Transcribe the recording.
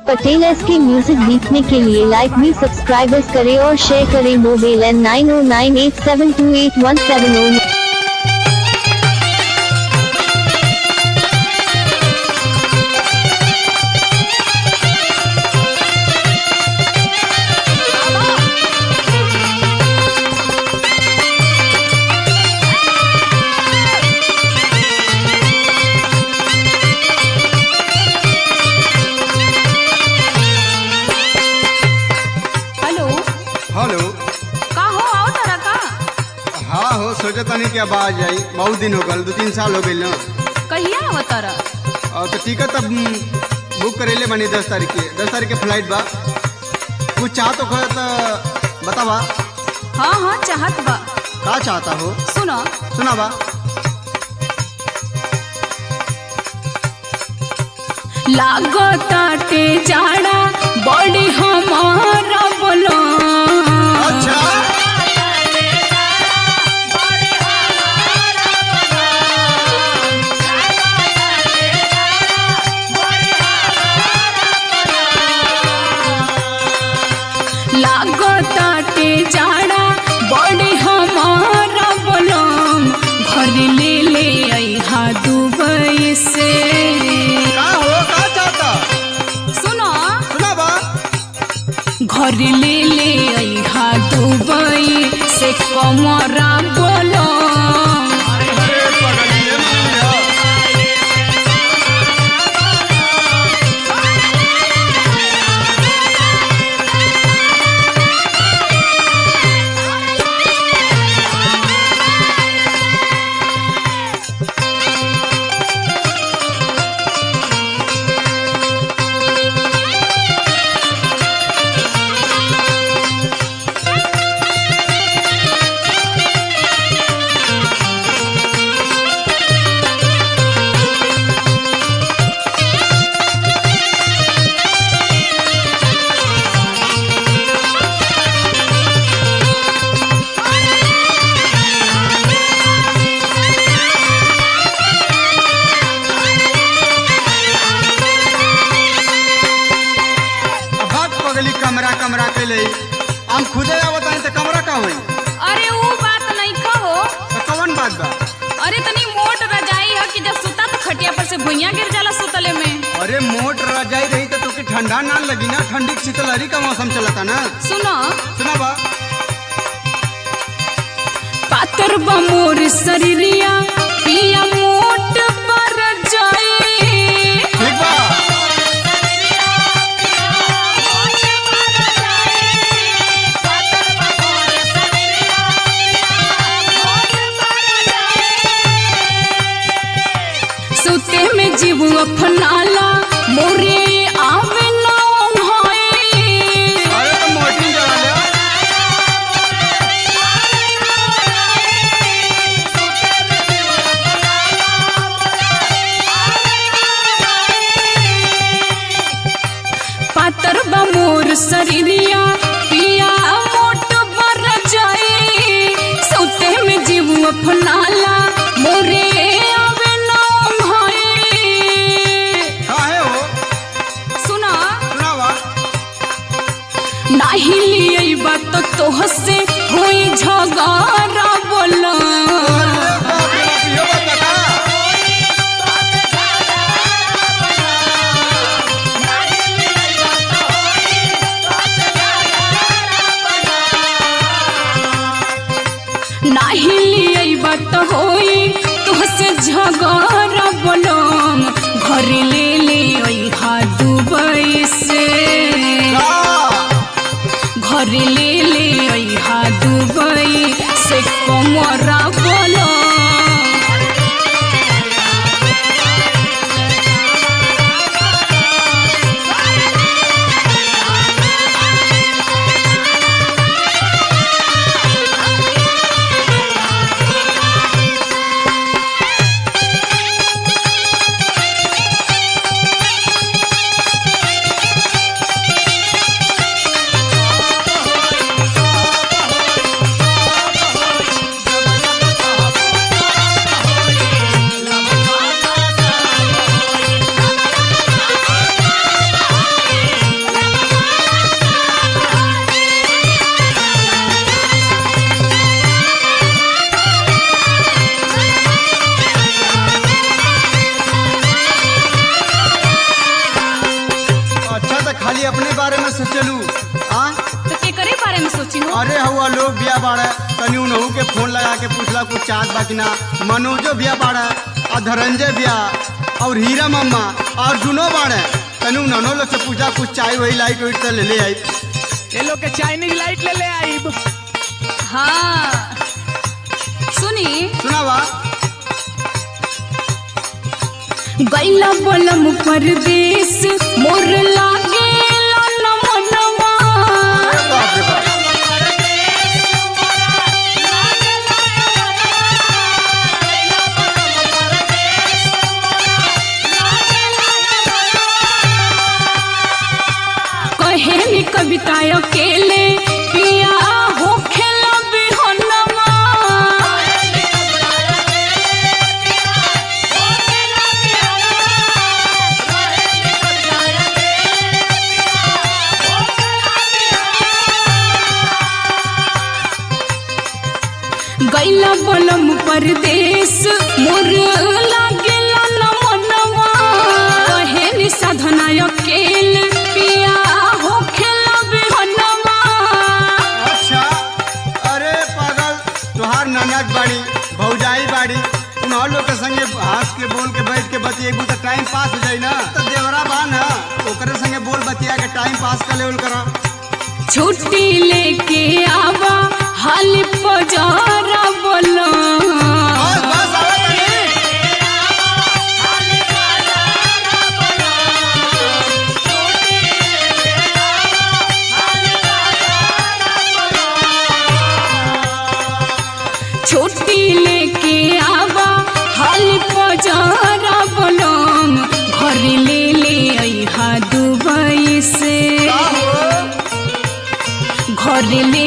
Patel S के music देखने के लिए लाइक भी सब्सक्राइबर्स करें और शेयर करें। Mobile N9098728170। हेलो का हो आओ तारा का हाँ हो सोचा तनी कि अब आ जाई। बहुत दिन हो गल, 2-3 साल हो गए ना। कहिया आओ तारा? और तो टिकट तब बुक करेले बनी 10 तारीख के फ्लाइट बा। कुछ चाह तो बतावा। हाँ चाहत बा। का चाहता हो? सुनो सुना बा। लागताटे जाड़ा बड़ी हमारा बोलो। अच्छा लागताटे जाड़ा बड़ी हमारा बोलो। घर ले अइहा दुबई से। का हो? का चाहता? सुनो सुना बा। घर ले अइहा दुबई से कमरा बोलो। कमरा के ले हम खुदे आवतानी तो कमरा का होई? अरे वो बात नहीं कहो। तो कौन बात बा? अरे तनी मोट रजाई है कि जब सुता तो खटिया पर से भुइयां गिर जाला सुतले में। अरे मोट रजाई रही तो तुके ठंडा ना लगी ना। ठंडी शीतलहरी का मौसम चलता ना। सुनो सुना बा। पातर बमोर शरीरिया पिया मोट पर जाए। ठीक बा। सुते में जीव अपनाला मोरे आवे ना होए। अरे तो मोटी जला ले। पातर बमोर शरीरिया पिया मोट बर जाए। सुते में जीव अपनाला मोरे आवे ना होए। काहे हो? सुना सुना बा। नाही लिए बात तो तोह से होई झगड़ा बोला। अरे बाप रे बाप, यो बात बता। नाही लिए बात होई तोह से झगड़ा बोला। घर ले अइहा दुबई से। घर ले अइहा दुबई से कमरा बोलो। खाली अपने बारे में सोचलू। हाँ तो के करे बारे में सोची नो? अरे हुआ लोग बिया बाड़ा तनी उनहू के फोन लगा के पूछला कुछ चाहत बाकी ना। मनोजो बिया बाड़ा और धनंजय बिया और हीरा मम्मा और जुनो बाड़े तनी उन्होंने लोग से पूछा कुछ चाय वही लाइट वाइट से ले आई। ये लोग के चाइनीज लाइट ले आई। हाँ सुनी सुनावा। गैला बलम परदेश मोर लागे न मनवा। बाप रे बाप। कहे कविता अकेले पिया हो खेला बिहनवा। गैला बलम परदेश मोर लागेला न मनवा। कहे नि साधना अकेले पिया हो खेला बिहनवा। अच्छा अरे पागल तुहार ननद बाड़ी भौजाई बाड़ी उन्होंने लोग के संगे हंस के बोल के बैठ के बतिएबू तो टाइम पास हो जाई ना। तो देवरा बा ना ओकरे संगे बोल बतिया के टाइम पास कर लेवल करा। छुट्टी लेके आवा हाल पजारा बोला। बस बस आवा तनी। छुट्टी लेके आवा हाल पजारा बोला। घर ले ले अइहा दुबई से। घर ले